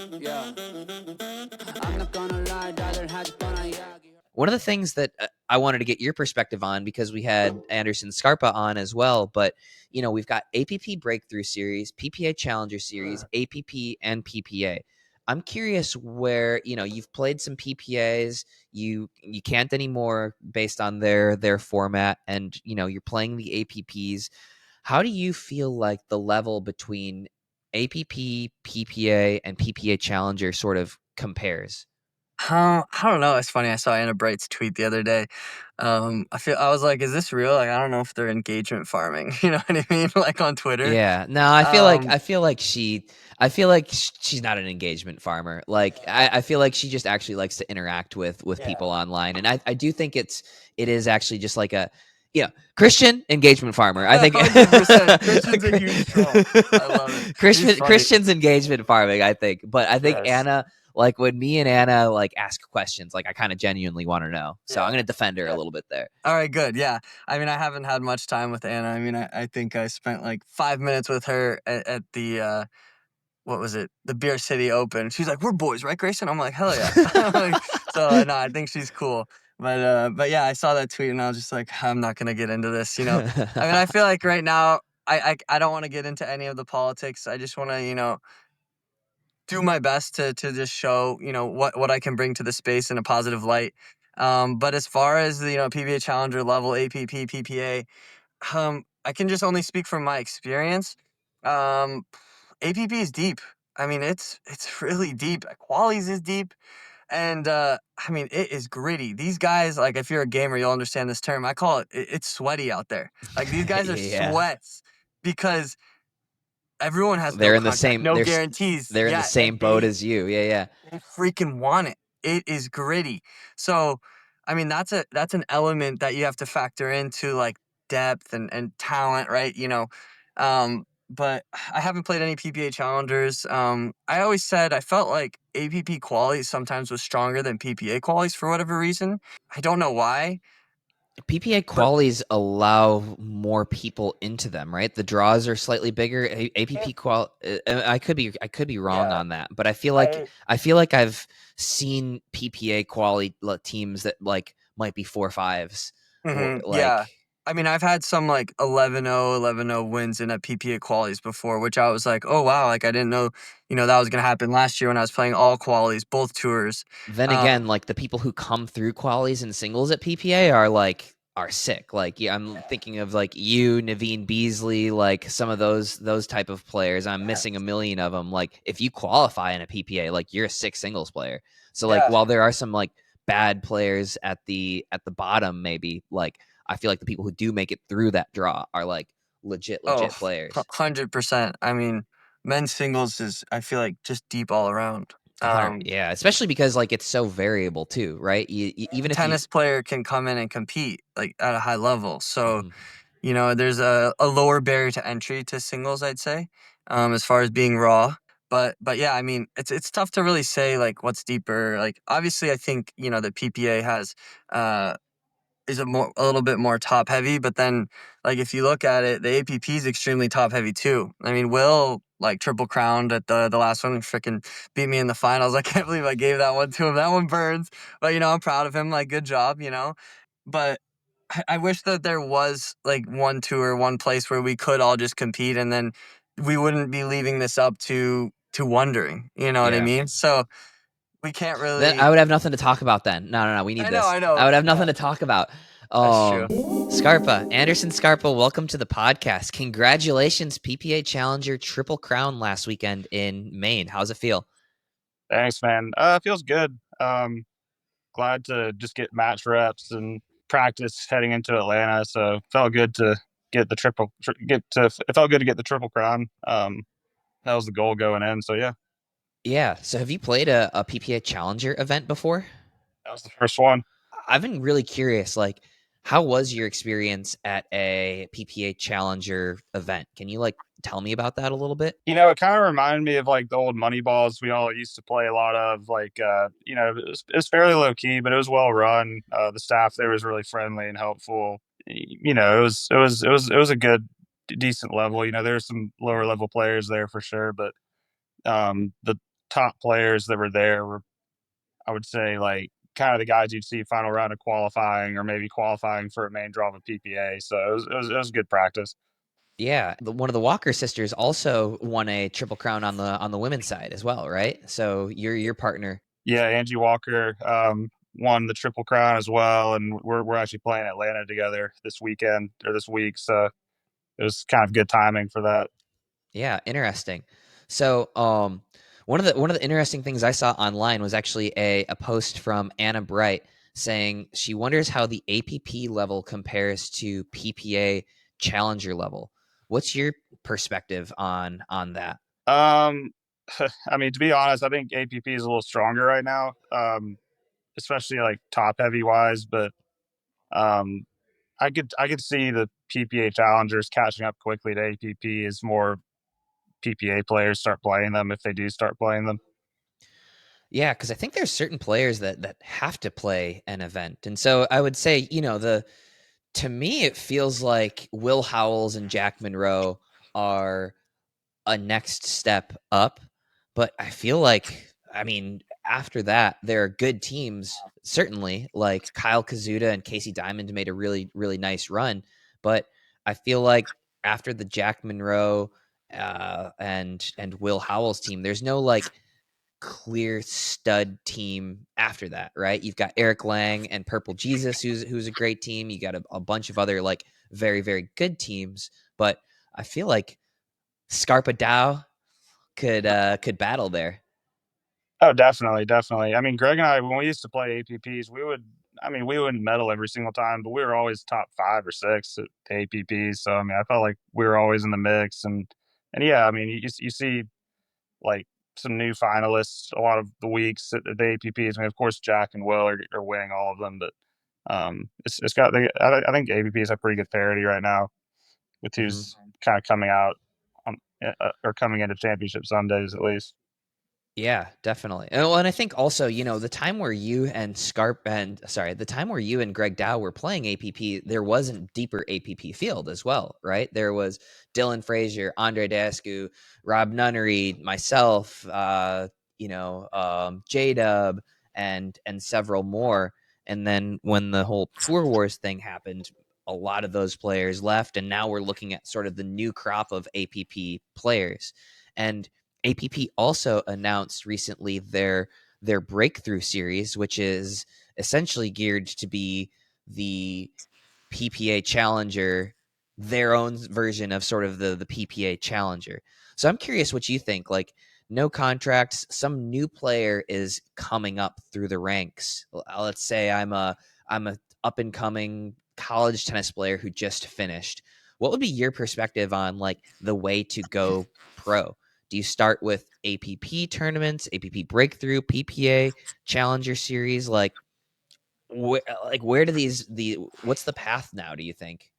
Yeah, I'm not gonna lie, rather had fun. One of the things that I wanted to get your perspective on, because we had Anderson Scarpa on as well, but we've got APP Breakthrough Series, PPA Challenger Series, APP, and PPA. I'm curious where you've played some PPAs, you can't anymore based on their format, and you're playing the APPs. How do you feel like the level between APP, PPA, and PPA Challenger sort of compares? I don't know. It's funny. I saw Anna Bright's tweet the other day. I was like, is this real? Like, I don't know if they're engagement farming. You know what I mean? Like on Twitter. Yeah. No, I feel like Um, she's not an engagement farmer. Like I feel like she just actually likes to interact with yeah. people online. And I do think it is actually just like a Christian engagement farmer. I think 100%. Christian's a huge troll. I love it. He's funny. Christian's engagement farming, I think. But I think Yes. Anna, like when me and Anna like ask questions, like I kind of genuinely want to know. So I'm Yeah. gonna defend her a Yeah. little bit there. All right, good. Yeah. I mean, I haven't had much time with Anna. I mean, I think I spent like 5 minutes with her at the what was it? The Beer City Open. She's like, "We're boys, right, Grayson?" I'm like, "Hell yeah!" So no, I think she's cool. But yeah, I saw that tweet and I was just like, I'm not gonna get into this. I mean, I feel like right now, I don't want to get into any of the politics. I just want to do my best to just show what I can bring to the space in a positive light. But as far as the PBA Challenger level, APP, PPA, I can just only speak from my experience. Um, APP is deep. I mean, it's really deep. Qualies is deep, and I mean, it is gritty. These guys, like, if you're a gamer, you'll understand this term. I call it's sweaty out there. Like these guys are Yeah. sweats because everyone has no They're in the contract, same no guarantees. they're in the Yeah, same and boat as you. Yeah, yeah. they freaking want it. It is gritty. So, I mean, that's an element that you have to factor into, like, depth and talent, right? But I haven't played any PPA challengers. I always said I felt like APP quality sometimes was stronger than PPA qualities for whatever reason. I don't know why, PPA but qualies allow more people into them, right? The draws are slightly bigger. it, APP I could be wrong yeah, on that, but I feel like I I feel like I've seen PPA quality teams that like might be 4-5s or yeah. like I mean, I've had some like 11-0, 11-0 wins in a PPA qualies before, which I was like, oh wow, like I didn't know, that was gonna happen last year when I was playing all qualies, both tours. then again, Um, like the people who come through qualies and singles at PPA are sick. Like yeah, I'm yeah, thinking of like you, Naveen Beasley, like some of those type of players. I'm missing a yes, million of them. Like if you qualify in a PPA, like you're a sick singles player. So like yeah. while there are some like bad players at the bottom, maybe like I feel like the people who do make it through that draw are like Oh, legit players. 100%. I mean, men's singles is, I feel like, just deep all around. 100, Um, yeah, especially because like it's so variable too, right? any Even if you, tennis player can come in and compete like at a high level. So, mhm. there's a lower barrier to entry to singles, I'd say, as far as being raw. But yeah, I mean, it's tough to really say like what's deeper. Like obviously, I think the PPA has uh is a little bit more top heavy, but then like if you look at it, the APP is extremely top heavy too. I mean, Will like triple crowned at the last one and freaking beat me in the finals. I can't believe I gave that one to him. That one burns, but I'm proud of him. Like good job. But I wish that there was like one tour, one place where we could all just compete, and then we wouldn't be leaving this up to wondering. You know what I Yeah. mean? So we can't Then I really. would have nothing to talk about then. No, no, no. We need I know, this. I I know. would have nothing Yeah, to talk about. that's true. Scarpa, Anderson Scarpa, welcome to the podcast. Congratulations, PPA Challenger Triple Crown last weekend in Maine. How's it feel? Thanks, man. It feels good. Glad to just get match reps and practice heading into Atlanta. So felt good to get the it felt good to get the triple crown. That was the goal going in. So yeah, Yeah. So have you played a PPA Challenger event before? that was the first one. I've been really curious, like, how was your experience at a PPA Challenger event? Can you like tell me about that a little bit? It kind of reminded me of like the old money balls we all used to play a lot of. Like, it was fairly low key, but it was well run. The staff there was really friendly and helpful. It was a good, decent level. There's some lower level players there for sure, but the top players that were there were, I would say, like kind of the guys you'd see final round of qualifying or maybe qualifying for a main draw of a PPA. So it was good practice. Yeah, one of the Walker sisters also won a triple crown on the women's side as well, right? So your partner. Yeah, Angie Walker won the Triple Crown as well, and we're actually playing Atlanta together this weekend or this week. So it was kind of good timing for that. Yeah, interesting. So, one of the interesting things I saw online was actually a post from Anna Bright saying she wonders how the APP level compares to PPA challenger level. What's your perspective on that? Um, I mean, to be honest, I think APP is a little stronger right now, especially like top heavy wise. But um, I could see the PPA challengers catching up quickly to APP as more PPA players start playing them if they do start playing them. Yeah, because I think there's certain players that have to play an event, and so I would say, the to me it feels like Will Howells and Jack Monroe are a next step up. But I feel like, I mean, after that, there are good teams, certainly, like Kyle Kazuda and Casey Diamond made a really, really nice run. But I feel like after the Jack Monroe and Will Howells team, there's no like clear stud team after that, right? You've got Eric Lang and Purple Jesus, who's a great team. You got a bunch of other like very, very good teams, but I feel like Scarpa Dow could battle there. Oh, definitely, definitely. I mean, Greg and I, when we used to play APPs, we wouldn't medal every single time, but we were always top 5 or 6 at the APPs. So, I mean, I felt like we were always in the mix. And yeah, I mean, you see like some new finalists a lot of the weeks at the APPs. I mean, of course, Jack and Will are winning all of them, but it's got, I think APPs have pretty good parity right now with Mhm. who's kind of coming out or coming into championship Sundays at least. Yeah, definitely. And I think also, the time where you and the time where you and Greg Dow were playing APP, there was a deeper APP field as well, right? There was Dylan Frazier, Andre Dascu, Rob Nunnery, myself, J Dub, and several more. And then when the whole Tour Wars thing happened, a lot of those players left, and now we're looking at sort of the new crop of APP players. And APP also announced recently their breakthrough series, which is essentially geared to be the PPA Challenger, their own version of sort of the PPA Challenger. So I'm curious what you think. Like, no contracts, some new player is coming up through the ranks. Let's say I'm a up and coming college tennis player who just finished. What would be your perspective on like the way to go pro? Do you start with APP tournaments, APP Breakthrough, PPA Challenger Series? Where do what's the path now, do you think?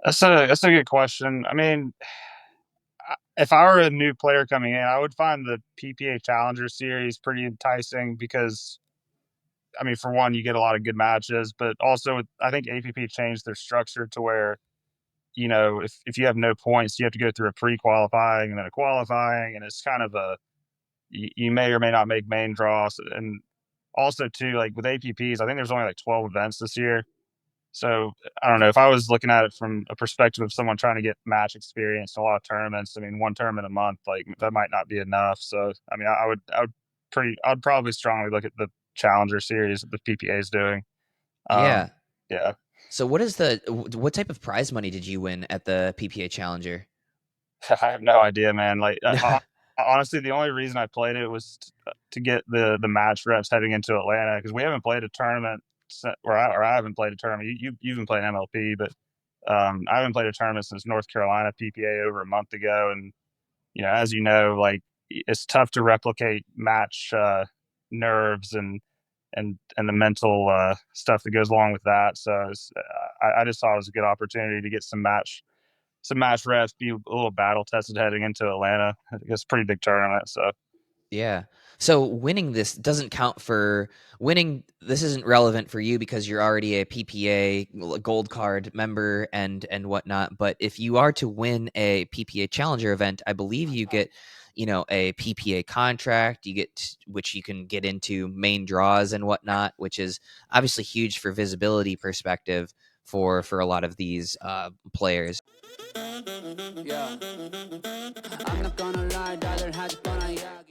That's a good question. I mean, if I were a new player coming in, I would find the PPA Challenger Series pretty enticing because, I mean, for one, you get a lot of good matches, but also I think APP changed their structure to where, if you have no points, you have to go through a pre-qualifying and then a qualifying, and it's kind of you may or may not make main draws. And also too, like with APPs, I think there's only like 12 events this year. So I don't know, if I was looking at it from a perspective of someone trying to get match experience in a lot of tournaments, I mean, one tournament a month, like that might not be enough. So I mean, I'd probably strongly look at the Challenger Series that the PPA is doing. Yeah. Yeah. So what type of prize money did you win at the PPA Challenger? I have no idea, man. Like honestly, the only reason I played it was to get the match reps heading into Atlanta because we haven't played a tournament or I haven't played a tournament. You've been playing MLP, but I haven't played a tournament since North Carolina PPA over a month ago. And as you know, like it's tough to replicate match nerves and the mental stuff that goes along with that. So I just thought it was a good opportunity to get some match reps, be a little battle tested heading into Atlanta. I think it's a pretty big tournament. So Yeah. So winning this doesn't count for winning. This isn't relevant for you because you're already a PPA gold card member and whatnot. But if you are to win a PPA Challenger event, I believe a PPA contract. You get which you can get into main draws and whatnot, which is obviously huge for visibility perspective for a lot of these players. Yeah. I'm not gonna lie, rather had fun, yeah.